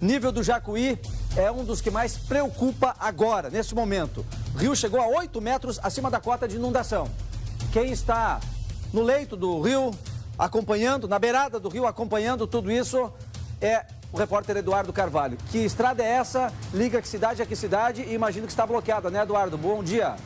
Nível do Jacuí é um dos que mais preocupa agora, neste momento. O rio chegou a 8 metros acima da cota de inundação. Quem está no leito do rio, acompanhando, na beirada do rio, acompanhando tudo isso, é o repórter Eduardo Carvalho. Que estrada é essa? Liga que cidade a que cidade? E imagino que está bloqueada, né, Eduardo? Bom dia.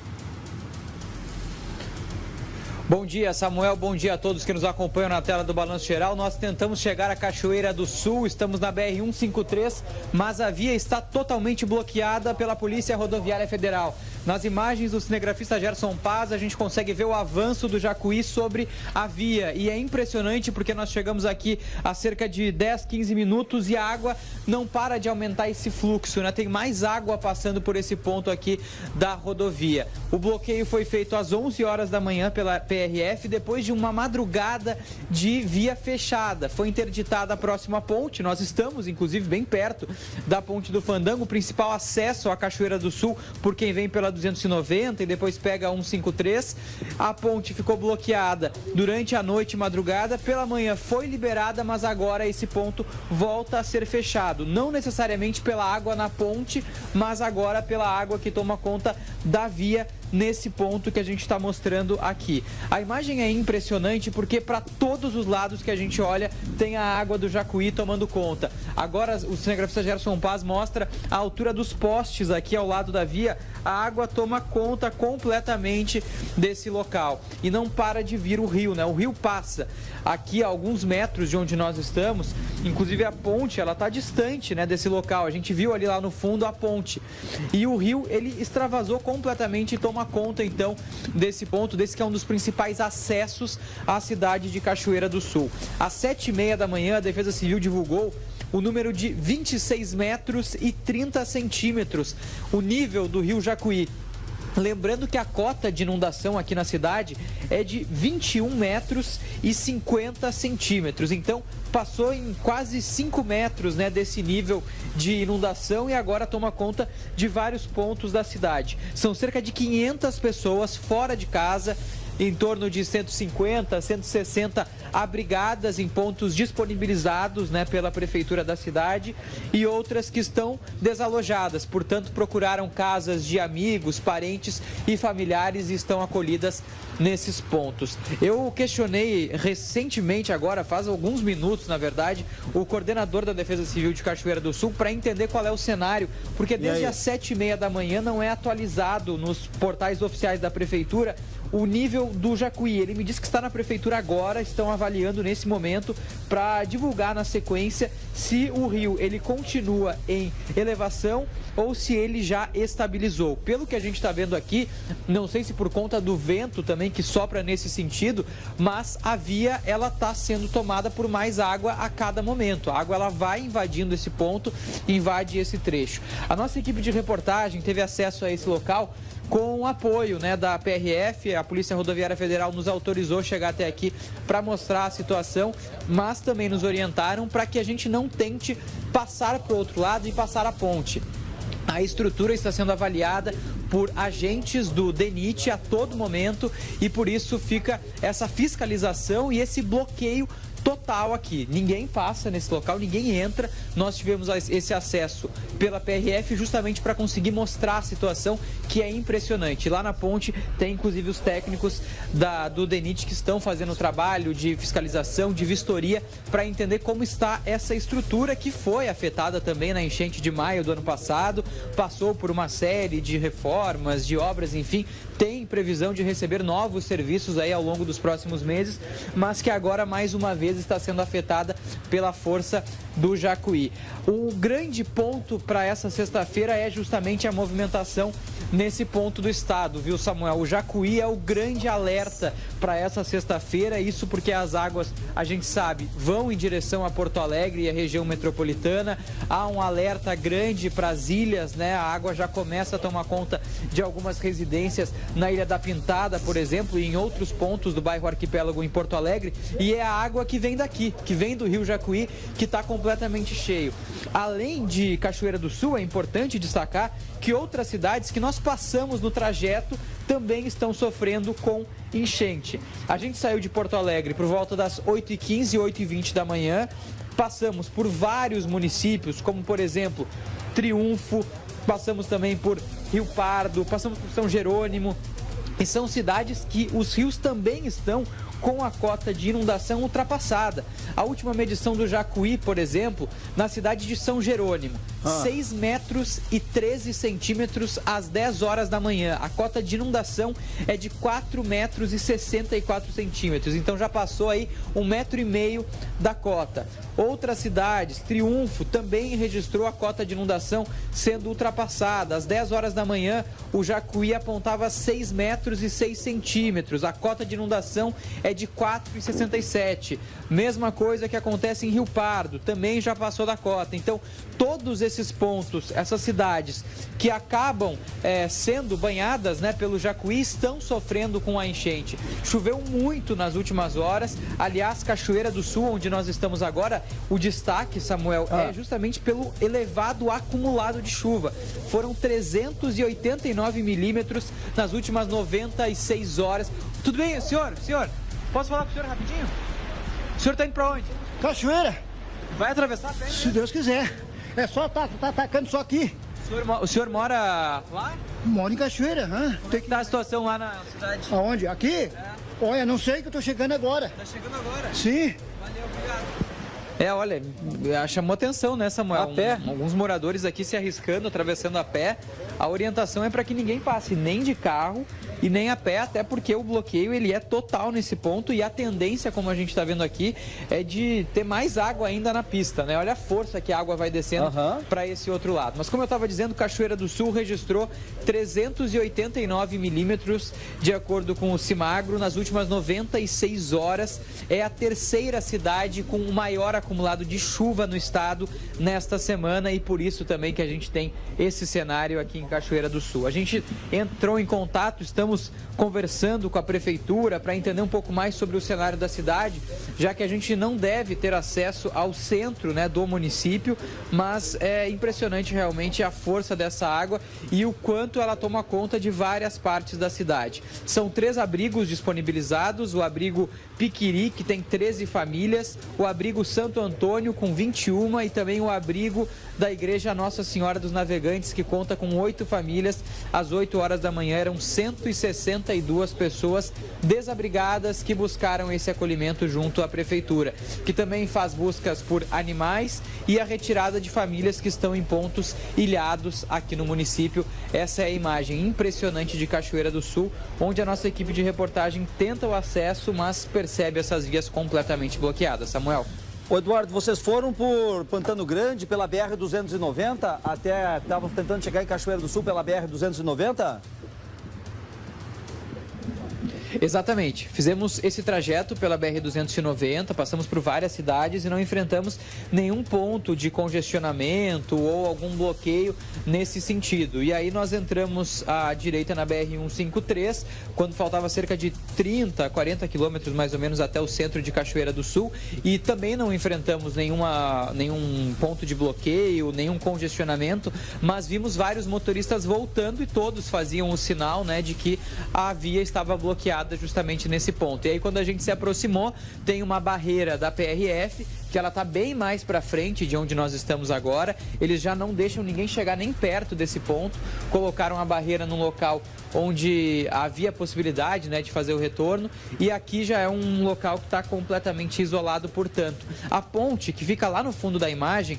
Bom dia, Samuel. Bom dia a todos que nos acompanham na tela do Balanço Geral. Nós tentamos chegar à Cachoeira do Sul, estamos na BR-153, mas a via está totalmente bloqueada pela Polícia Rodoviária Federal. Nas imagens do cinegrafista Gerson Paz, a gente consegue ver o avanço do Jacuí sobre a via. E é impressionante porque nós chegamos aqui há cerca de 10, 15 minutos e a água não para de aumentar esse fluxo, né? Tem mais água passando por esse ponto aqui da rodovia. O bloqueio foi feito às 11 horas da manhã pela PRF, depois de uma madrugada de via fechada. Foi interditada a próxima ponte, nós estamos inclusive bem perto da Ponte do Fandango, o principal acesso à Cachoeira do Sul por quem vem pela 290 e depois pega a 153. A ponte ficou bloqueada durante a noite e madrugada, pela manhã foi liberada, mas agora esse ponto volta a ser fechado. Não necessariamente pela água na ponte, mas agora pela água que toma conta da via nesse ponto que a gente está mostrando aqui. A imagem é impressionante porque para todos os lados que a gente olha tem a água do Jacuí tomando conta. Agora o cinegrafista Gerson Paz mostra a altura dos postes aqui ao lado da via. A água toma conta completamente desse local e não para de vir o rio, né? O rio passa aqui a alguns metros de onde nós estamos, inclusive a ponte, ela está distante, né, desse local. A gente viu ali lá no fundo a ponte e o rio, ele extravasou completamente e toma conta então desse ponto, desse que é um dos principais acessos à cidade de Cachoeira do Sul. Às 7h30 da manhã, a Defesa Civil divulgou o número de 26 metros e 30 centímetros, o nível do rio Jacuí. Lembrando que a cota de inundação aqui na cidade é de 21 metros e 50 centímetros. Então, passou em quase 5 metros, né, desse nível de inundação e agora toma conta de vários pontos da cidade. São cerca de 500 pessoas fora de casa, em torno de 150, 160 abrigadas em pontos disponibilizados, né, pela prefeitura da cidade e outras que estão desalojadas, portanto procuraram casas de amigos, parentes e familiares e estão acolhidas nesses pontos. Eu questionei recentemente agora, faz alguns minutos na verdade, o coordenador da Defesa Civil de Cachoeira do Sul para entender qual é o cenário, porque desde as 7h30 da manhã não é atualizado nos portais oficiais da prefeitura o nível do Jacuí. Ele me disse que está na prefeitura agora, estão avaliando nesse momento para divulgar na sequência se o rio ele continua em elevação ou se ele já estabilizou. Pelo que a gente está vendo aqui, não sei se por conta do vento também que sopra nesse sentido, mas a via ela está sendo tomada por mais água a cada momento. A água ela vai invadindo esse ponto, invade esse trecho. A nossa equipe de reportagem teve acesso a esse local com o apoio, né, da PRF, a Polícia Rodoviária Federal nos autorizou chegar até aqui para mostrar a situação, mas também nos orientaram para que a gente não tente passar para o outro lado e passar a ponte. A estrutura está sendo avaliada por agentes do DENIT a todo momento e por isso fica essa fiscalização e esse bloqueio total aqui. Ninguém passa nesse local, ninguém entra. Nós tivemos esse acesso pela PRF justamente para conseguir mostrar a situação que é impressionante. Lá na ponte tem inclusive os técnicos do DENIT que estão fazendo o trabalho de fiscalização, de vistoria para entender como está essa estrutura que foi afetada também na enchente de maio do ano passado, passou por uma série de reformas, de obras, enfim, tem previsão de receber novos serviços aí ao longo dos próximos meses, mas que agora mais uma vez está sendo afetada pela força do Jacuí. O grande ponto para essa sexta-feira é justamente a movimentação nesse ponto do estado, viu, Samuel? O Jacuí é o grande alerta para essa sexta-feira, isso porque as águas, a gente sabe, vão em direção a Porto Alegre e a região metropolitana. Há um alerta grande para as ilhas, né? A água já começa a tomar conta de algumas residências na Ilha da Pintada, por exemplo, e em outros pontos do bairro Arquipélago em Porto Alegre, e é a água que vem daqui, que vem do rio Jacuí, que está completamente cheio. Além de Cachoeira do Sul, é importante destacar que outras cidades que nós passamos no trajeto também estão sofrendo com enchente. A gente saiu de Porto Alegre por volta das 8h15 e 8h20 da manhã. passamos por vários municípios, como por exemplo, Triunfo, passamos também por Rio Pardo, passamos por São Jerônimo, e são cidades que os rios também estão com a cota de inundação ultrapassada. A última medição do Jacuí, por exemplo, na cidade de São Jerônimo, 6 metros e 13 centímetros às 10 horas da manhã. A cota de inundação é de 4 metros e 64 centímetros, então já passou aí 1,5 metro da cota. Outras cidades, Triunfo, também registrou a cota de inundação sendo ultrapassada. Às 10 horas da manhã, o Jacuí apontava 6 metros e 6 centímetros. A cota de inundação é de 4,67. Mesma coisa que acontece em Rio Pardo, também já passou da cota. Então, todos esses pontos, essas cidades que acabam sendo banhadas, né, pelo Jacuí, estão sofrendo com a enchente. Choveu muito nas últimas horas. Aliás, Cachoeira do Sul, onde nós estamos agora, o destaque, Samuel, é justamente pelo elevado acumulado de chuva. Foram 389 milímetros nas últimas 96 horas. Tudo bem, senhor? Posso falar com o senhor rapidinho? O senhor está indo para onde? Cachoeira. Vai atravessar a pé? Se Deus quiser. É só tá atacando só aqui. O senhor mora lá? Moro em Cachoeira, hã? Como é que tá a situação lá na cidade? Aonde? Aqui? Olha, não sei que eu tô chegando agora. Tá chegando agora? Sim. Valeu, obrigado. Olha, chamou atenção, né, Samuel? A pé? Alguns moradores aqui se arriscando, atravessando a pé. A orientação é para que ninguém passe nem de carro e nem a pé, até porque o bloqueio ele é total nesse ponto e a tendência, como a gente está vendo aqui, é de ter mais água ainda na pista, né? Olha a força que a água vai descendo para esse outro lado. Mas como eu estava dizendo, Cachoeira do Sul registrou 389 milímetros, de acordo com o Cimagro, nas últimas 96 horas. É a terceira cidade com o maior acumulado de chuva no estado nesta semana e por isso também que a gente tem esse cenário aqui em Cachoeira do Sul. A gente entrou em contato, estamos conversando com a prefeitura para entender um pouco mais sobre o cenário da cidade, já que a gente não deve ter acesso ao centro, né, do município, mas é impressionante realmente a força dessa água e o quanto ela toma conta de várias partes da cidade. São 3 abrigos disponibilizados, o abrigo Piquiri, que tem 13 famílias, o abrigo Santo Antônio, com 21, e também o abrigo da Igreja Nossa Senhora dos Navegantes, que conta com 8 famílias. Às 8 horas da manhã eram 162 pessoas desabrigadas que buscaram esse acolhimento junto à prefeitura, que também faz buscas por animais e a retirada de famílias que estão em pontos ilhados aqui no município. Essa é a imagem impressionante de Cachoeira do Sul, onde a nossa equipe de reportagem tenta o acesso, mas percebe essas vias completamente bloqueadas. Samuel. Ô Eduardo, vocês foram por Pantano Grande, pela BR-290, até estavam tentando chegar em Cachoeira do Sul pela BR-290? Exatamente. Fizemos esse trajeto pela BR-290, passamos por várias cidades e não enfrentamos nenhum ponto de congestionamento ou algum bloqueio nesse sentido. E aí nós entramos à direita na BR-153, quando faltava cerca de 30, 40 quilômetros mais ou menos até o centro de Cachoeira do Sul, e também não enfrentamos nenhum ponto de bloqueio, nenhum congestionamento, mas vimos vários motoristas voltando e todos faziam o sinal, né, de que a via estava bloqueada justamente nesse ponto. E aí quando a gente se aproximou, tem uma barreira da PRF, que ela está bem mais para frente de onde nós estamos agora. Eles já não deixam ninguém chegar nem perto desse ponto. Colocaram a barreira num local onde havia possibilidade, né, de fazer o retorno. E aqui já é um local que está completamente isolado, portanto. A ponte, que fica lá no fundo da imagem,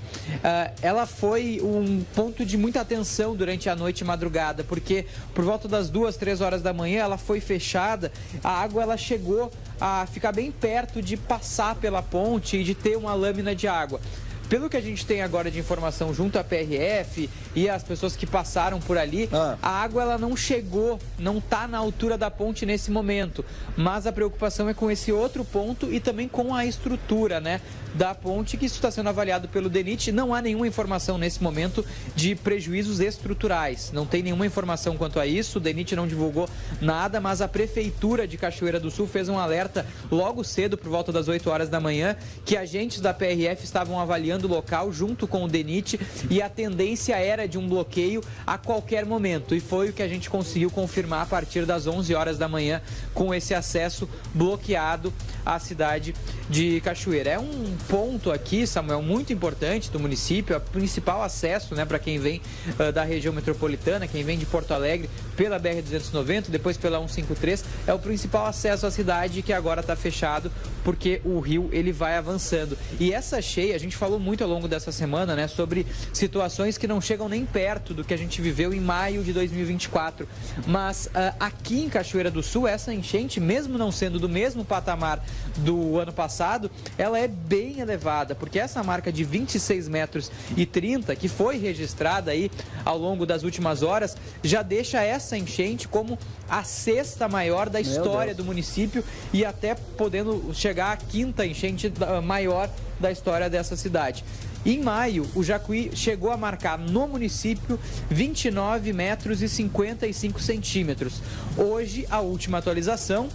ela foi um ponto de muita atenção durante a noite e madrugada, porque por volta das 2, 3 horas da manhã ela foi fechada. A água ela chegou a ficar bem perto de passar pela ponte e de ter uma lâmina de água. Pelo que a gente tem agora de informação junto à PRF e as pessoas que passaram por ali, a água ela não chegou, não está na altura da ponte nesse momento. Mas a preocupação é com esse outro ponto e também com a estrutura, né, da ponte, que isso está sendo avaliado pelo DENIT. Não há nenhuma informação nesse momento de prejuízos estruturais. Não tem nenhuma informação quanto a isso. O DENIT não divulgou nada, mas a Prefeitura de Cachoeira do Sul fez um alerta logo cedo, por volta das 8 horas da manhã, que agentes da PRF estavam avaliando patrulhando o local junto com o DENIT e a tendência era de um bloqueio a qualquer momento. E foi o que a gente conseguiu confirmar a partir das 11 horas da manhã com esse acesso bloqueado à cidade de Cachoeira. É um ponto aqui, Samuel, muito importante do município, é o principal acesso, né, para quem vem da região metropolitana, quem vem de Porto Alegre pela BR-290, depois pela 153, é o principal acesso à cidade que agora está fechado porque o rio ele vai avançando. E essa cheia, a gente falou muito ao longo dessa semana, né, sobre situações que não chegam nem perto do que a gente viveu em maio de 2024. Mas aqui em Cachoeira do Sul, essa enchente, mesmo não sendo do mesmo patamar do ano passado, ela é bem elevada, porque essa marca de 26 metros e 30, que foi registrada aí ao longo das últimas horas, já deixa essa enchente como a sexta maior da história do município e até podendo chegar à quinta enchente maior da história dessa cidade. Em maio, o Jacuí chegou a marcar no município 29 metros e 55 centímetros. Hoje, a última atualização,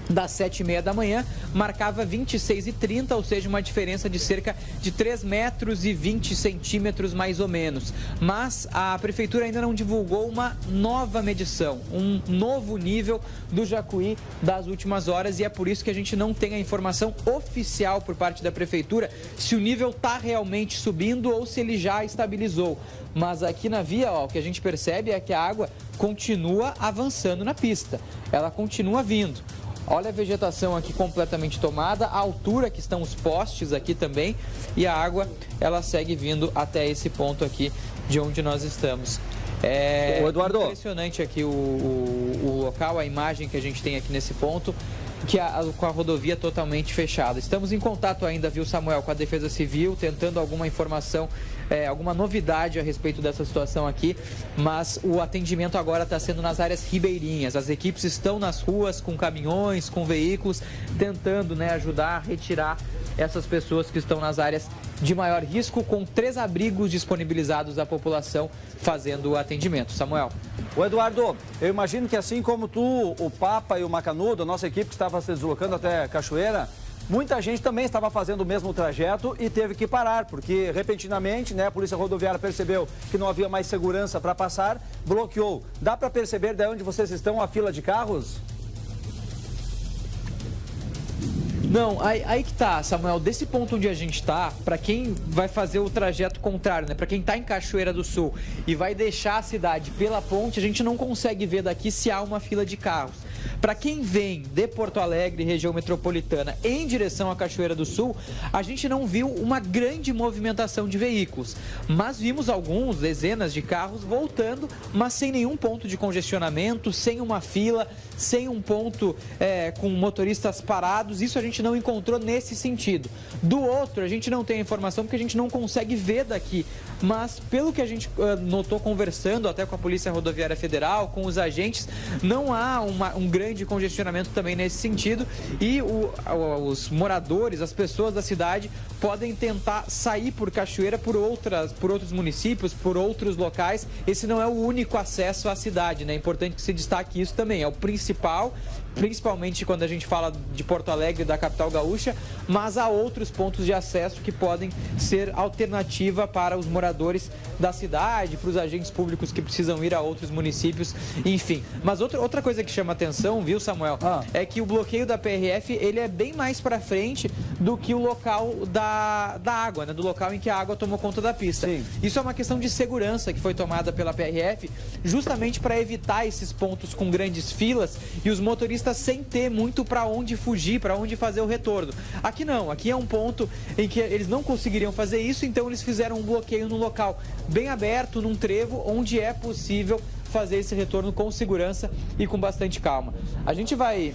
das 7h30 da manhã, marcava 26,30, ou seja, uma diferença de cerca de 3 metros e 20 centímetros mais ou menos. Mas a prefeitura ainda não divulgou uma nova medição, um novo nível do Jacuí das últimas horas, e é por isso que a gente não tem a informação oficial por parte da prefeitura se o nível está realmente subindo ou se ele já estabilizou. Mas aqui na via, ó, o que a gente percebe é que a água continua avançando na pista, ela continua vindo. Olha a vegetação aqui completamente tomada, a altura que estão os postes aqui também, e a água, ela segue vindo até esse ponto aqui de onde nós estamos. É impressionante aqui o local, a imagem que a gente tem aqui nesse ponto, com a rodovia totalmente fechada. Estamos em contato ainda, viu, Samuel, com a Defesa Civil, tentando alguma informação, alguma novidade a respeito dessa situação aqui, mas o atendimento agora está sendo nas áreas ribeirinhas. As equipes estão nas ruas com caminhões, com veículos, tentando, né, ajudar a retirar essas pessoas que estão nas áreas de maior risco, com 3 abrigos disponibilizados à população fazendo o atendimento. Samuel. Ô Eduardo, eu imagino que assim como tu, o Papa e o Macanudo, a nossa equipe que estava se deslocando até Cachoeira, muita gente também estava fazendo o mesmo trajeto e teve que parar, porque repentinamente, né, a Polícia Rodoviária percebeu que não havia mais segurança para passar, bloqueou. Dá para perceber de onde vocês estão a fila de carros? Não, aí que tá, Samuel, desse ponto onde a gente tá, para quem vai fazer o trajeto contrário, né, para quem tá em Cachoeira do Sul e vai deixar a cidade pela ponte, a gente não consegue ver daqui se há uma fila de carros. Para quem vem de Porto Alegre, região metropolitana, em direção à Cachoeira do Sul, a gente não viu uma grande movimentação de veículos, mas vimos alguns, dezenas de carros voltando, mas sem nenhum ponto de congestionamento, sem uma fila, sem um ponto com motoristas parados. Isso a gente não encontrou nesse sentido. Do outro, a gente não tem a informação porque a gente não consegue ver daqui, mas pelo que a gente notou conversando até com a Polícia Rodoviária Federal, com os agentes, não há um grande congestionamento também nesse sentido, e os moradores, as pessoas da cidade podem tentar sair por Cachoeira por outros municípios, por outros locais. Esse não é o único acesso à cidade, né? É importante que se destaque isso também, é o principal, principalmente quando a gente fala de Porto Alegre, da capital gaúcha, mas há outros pontos de acesso que podem ser alternativa para os moradores da cidade, para os agentes públicos que precisam ir a outros municípios, enfim. Mas outra coisa que chama atenção, viu, Samuel, é que o bloqueio da PRF, ele é bem mais para frente do que o local da água, né, do local em que a água tomou conta da pista. Sim. Isso é uma questão de segurança que foi tomada pela PRF, justamente para evitar esses pontos com grandes filas e os motoristas sem ter muito para onde fugir, para onde fazer o retorno. Aqui não, aqui é um ponto em que eles não conseguiriam fazer isso, então eles fizeram um bloqueio no local bem aberto, num trevo, onde é possível fazer esse retorno com segurança e com bastante calma. A gente vai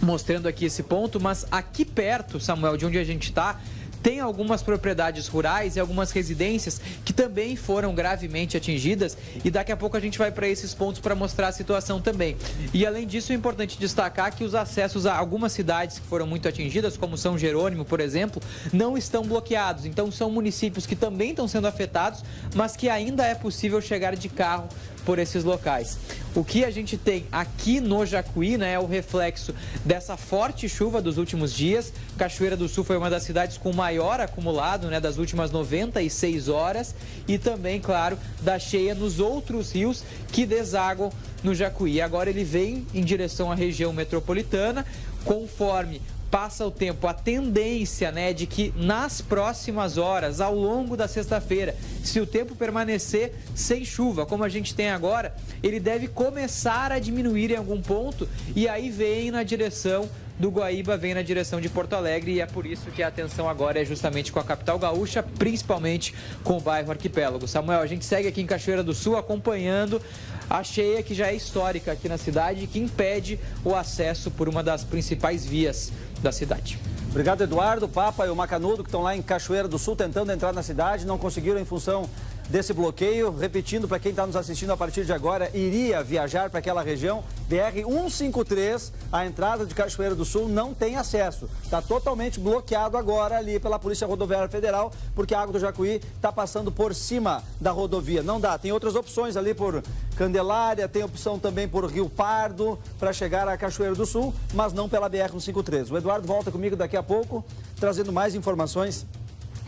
mostrando aqui esse ponto, mas aqui perto, Samuel, de onde a gente está, tem algumas propriedades rurais e algumas residências que também foram gravemente atingidas, e daqui a pouco a gente vai para esses pontos para mostrar a situação também. E além disso, é importante destacar que os acessos a algumas cidades que foram muito atingidas, como São Jerônimo, por exemplo, não estão bloqueados. Então são municípios que também estão sendo afetados, mas que ainda é possível chegar de carro por esses locais. O que a gente tem aqui no Jacuí, né, é o reflexo dessa forte chuva dos últimos dias. Cachoeira do Sul foi uma das cidades com maior acumulado, né, das últimas 96 horas. E também, claro, da cheia nos outros rios que desaguam no Jacuí. Agora ele vem em direção à região metropolitana, conforme passa o tempo, a tendência, né, de que nas próximas horas, ao longo da sexta-feira, se o tempo permanecer sem chuva, como a gente tem agora, ele deve começar a diminuir em algum ponto e aí vem na direção do Guaíba, vem na direção de Porto Alegre, e é por isso que a atenção agora é justamente com a capital gaúcha, principalmente com o bairro Arquipélago. Samuel, a gente segue aqui em Cachoeira do Sul acompanhando a cheia que já é histórica aqui na cidade e que impede o acesso por uma das principais vias da cidade. Obrigado, Eduardo, Papa e o Macanudo, que estão lá em Cachoeira do Sul tentando entrar na cidade, não conseguiram em função desse bloqueio. Repetindo, para quem está nos assistindo a partir de agora, iria viajar para aquela região, BR-153, a entrada de Cachoeira do Sul não tem acesso. Está totalmente bloqueado agora ali pela Polícia Rodoviária Federal, porque a água do Jacuí está passando por cima da rodovia. Não dá, tem outras opções ali por Candelária, tem opção também por Rio Pardo para chegar a Cachoeira do Sul, mas não pela BR-153. O Eduardo volta comigo daqui a pouco, trazendo mais informações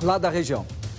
lá da região.